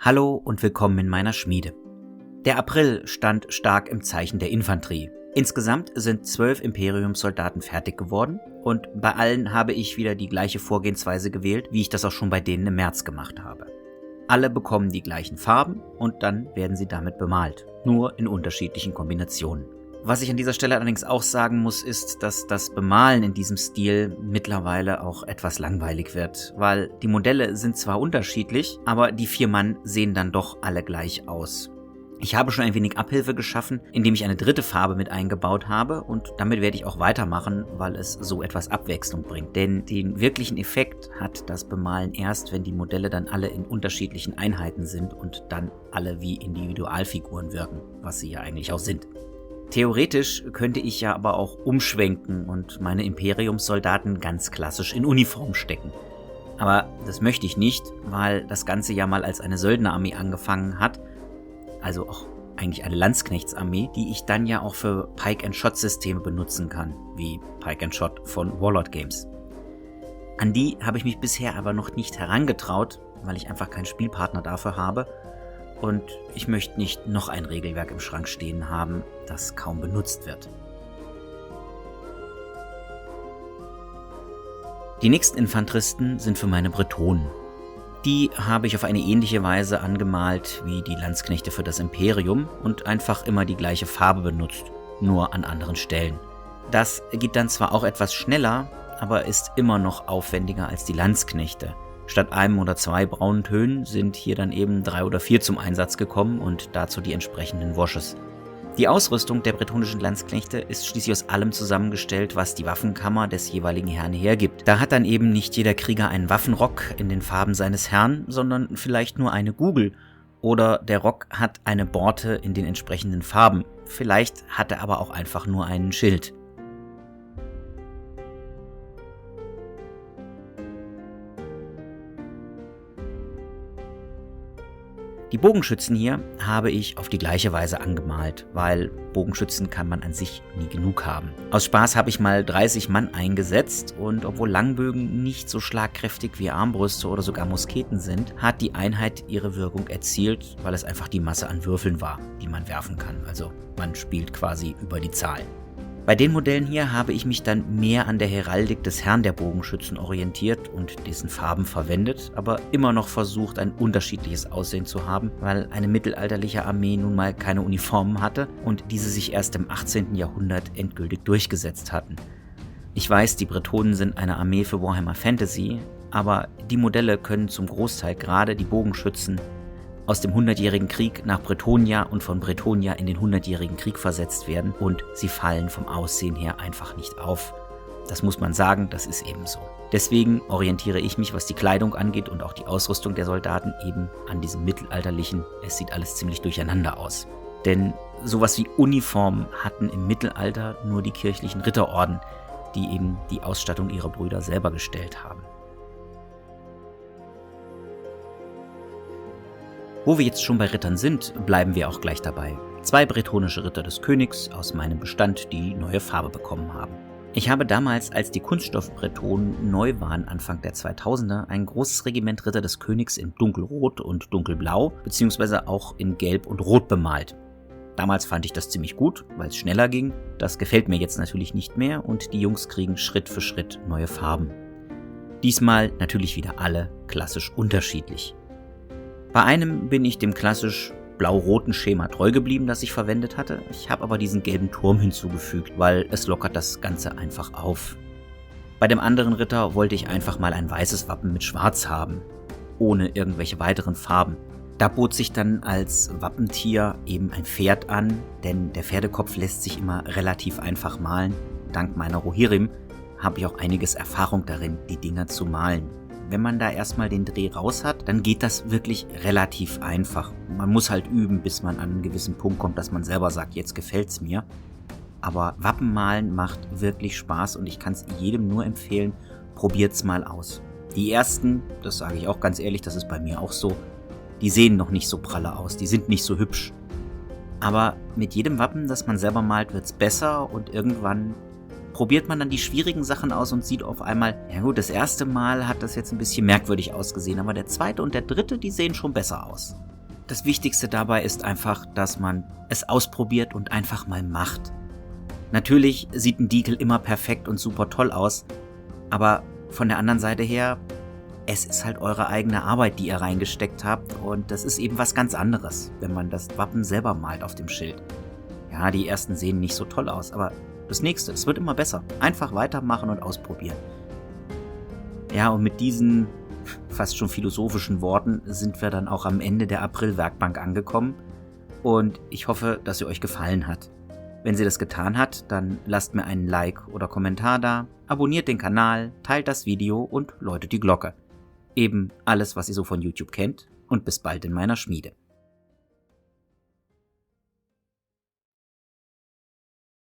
Hallo und willkommen in meiner Schmiede. Der April stand stark im Zeichen der Infanterie. Insgesamt sind 12 Imperiumssoldaten fertig geworden und bei allen habe ich wieder die gleiche Vorgehensweise gewählt, wie ich das auch schon bei denen im März gemacht habe. Alle bekommen die gleichen Farben und dann werden sie damit bemalt, nur in unterschiedlichen Kombinationen. Was ich an dieser Stelle allerdings auch sagen muss, ist, dass das Bemalen in diesem Stil mittlerweile auch etwas langweilig wird, weil die Modelle sind zwar unterschiedlich, aber die 4 Mann sehen dann doch alle gleich aus. Ich habe schon ein wenig Abhilfe geschaffen, indem ich eine dritte Farbe mit eingebaut habe und damit werde ich auch weitermachen, weil es so etwas Abwechslung bringt. Denn den wirklichen Effekt hat das Bemalen erst, wenn die Modelle dann alle in unterschiedlichen Einheiten sind und dann alle wie Individualfiguren wirken, was sie ja eigentlich auch sind. Theoretisch könnte ich ja aber auch umschwenken und meine Imperiumssoldaten ganz klassisch in Uniform stecken. Aber das möchte ich nicht, weil das Ganze ja mal als eine Söldnerarmee angefangen hat, also auch eigentlich eine Landsknechtsarmee, die ich dann ja auch für Pike-and-Shot-Systeme benutzen kann, wie Pike-and-Shot von Warlord Games. An die habe ich mich bisher aber noch nicht herangetraut, weil ich einfach keinen Spielpartner dafür habe. Und ich möchte nicht noch ein Regelwerk im Schrank stehen haben, das kaum benutzt wird. Die nächsten Infanteristen sind für meine Bretonen. Die habe ich auf eine ähnliche Weise angemalt wie die Landsknechte für das Imperium und einfach immer die gleiche Farbe benutzt, nur an anderen Stellen. Das geht dann zwar auch etwas schneller, aber ist immer noch aufwendiger als die Landsknechte. Statt 1 oder 2 braunen Tönen sind hier dann eben 3 oder 4 zum Einsatz gekommen und dazu die entsprechenden Washes. Die Ausrüstung der bretonischen Landsknechte ist schließlich aus allem zusammengestellt, was die Waffenkammer des jeweiligen Herrn hergibt. Da hat dann eben nicht jeder Krieger einen Waffenrock in den Farben seines Herrn, sondern vielleicht nur eine Gugel. Oder der Rock hat eine Borte in den entsprechenden Farben. Vielleicht hat er aber auch einfach nur einen Schild. Die Bogenschützen hier habe ich auf die gleiche Weise angemalt, weil Bogenschützen kann man an sich nie genug haben. Aus Spaß habe ich mal 30 Mann eingesetzt und obwohl Langbögen nicht so schlagkräftig wie Armbrüste oder sogar Musketen sind, hat die Einheit ihre Wirkung erzielt, weil es einfach die Masse an Würfeln war, die man werfen kann. Also man spielt quasi über die Zahlen. Bei den Modellen hier habe ich mich dann mehr an der Heraldik des Herrn der Bogenschützen orientiert und dessen Farben verwendet, aber immer noch versucht, ein unterschiedliches Aussehen zu haben, weil eine mittelalterliche Armee nun mal keine Uniformen hatte und diese sich erst im 18. Jahrhundert endgültig durchgesetzt hatten. Ich weiß, die Bretonen sind eine Armee für Warhammer Fantasy, aber die Modelle können zum Großteil, gerade die Bogenschützen, aus dem 100-jährigen Krieg nach Bretonia und von Bretonia in den 100-jährigen Krieg versetzt werden und sie fallen vom Aussehen her einfach nicht auf. Das muss man sagen, das ist eben so. Deswegen orientiere ich mich, was die Kleidung angeht und auch die Ausrüstung der Soldaten eben an diesem mittelalterlichen, es sieht alles ziemlich durcheinander aus. Denn sowas wie Uniformen hatten im Mittelalter nur die kirchlichen Ritterorden, die eben die Ausstattung ihrer Brüder selber gestellt haben. Wo wir jetzt schon bei Rittern sind, bleiben wir auch gleich dabei. 2 bretonische Ritter des Königs aus meinem Bestand, die neue Farbe bekommen haben. Ich habe damals, als die Kunststoff-Bretonen neu waren, Anfang der 2000er, ein großes Regiment Ritter des Königs in dunkelrot und dunkelblau, beziehungsweise auch in gelb und rot bemalt. Damals fand ich das ziemlich gut, weil es schneller ging. Das gefällt mir jetzt natürlich nicht mehr und die Jungs kriegen Schritt für Schritt neue Farben. Diesmal natürlich wieder alle klassisch unterschiedlich. Bei einem bin ich dem klassisch blau-roten Schema treu geblieben, das ich verwendet hatte. Ich habe aber diesen gelben Turm hinzugefügt, weil es lockert das Ganze einfach auf. Bei dem anderen Ritter wollte ich einfach mal ein weißes Wappen mit Schwarz haben, ohne irgendwelche weiteren Farben. Da bot sich dann als Wappentier eben ein Pferd an, denn der Pferdekopf lässt sich immer relativ einfach malen. Dank meiner Rohirrim habe ich auch einiges Erfahrung darin, die Dinger zu malen. Wenn man da erstmal den Dreh raus hat, dann geht das wirklich relativ einfach. Man muss halt üben, bis man an einen gewissen Punkt kommt, dass man selber sagt, jetzt gefällt's mir. Aber Wappenmalen macht wirklich Spaß und ich kann es jedem nur empfehlen, probiert's mal aus. Die ersten, das sage ich auch ganz ehrlich, das ist bei mir auch so, die sehen noch nicht so pralle aus, die sind nicht so hübsch. Aber mit jedem Wappen, das man selber malt, wird's besser und irgendwann probiert man dann die schwierigen Sachen aus und sieht auf einmal, ja gut, das erste Mal hat das jetzt ein bisschen merkwürdig ausgesehen, aber der zweite und der dritte, die sehen schon besser aus. Das Wichtigste dabei ist einfach, dass man es ausprobiert und einfach mal macht. Natürlich sieht ein Deagle immer perfekt und super toll aus, aber von der anderen Seite her, es ist halt eure eigene Arbeit, die ihr reingesteckt habt, und das ist eben was ganz anderes, wenn man das Wappen selber malt auf dem Schild. Ja, die ersten sehen nicht so toll aus, aber das nächste, es wird immer besser. Einfach weitermachen und ausprobieren. Ja, und mit diesen fast schon philosophischen Worten sind wir dann auch am Ende der April-Werkbank angekommen, und ich hoffe, dass sie euch gefallen hat. Wenn sie das getan hat, dann lasst mir einen Like oder Kommentar da, abonniert den Kanal, teilt das Video und läutet die Glocke. Eben alles, was ihr so von YouTube kennt, und bis bald in meiner Schmiede.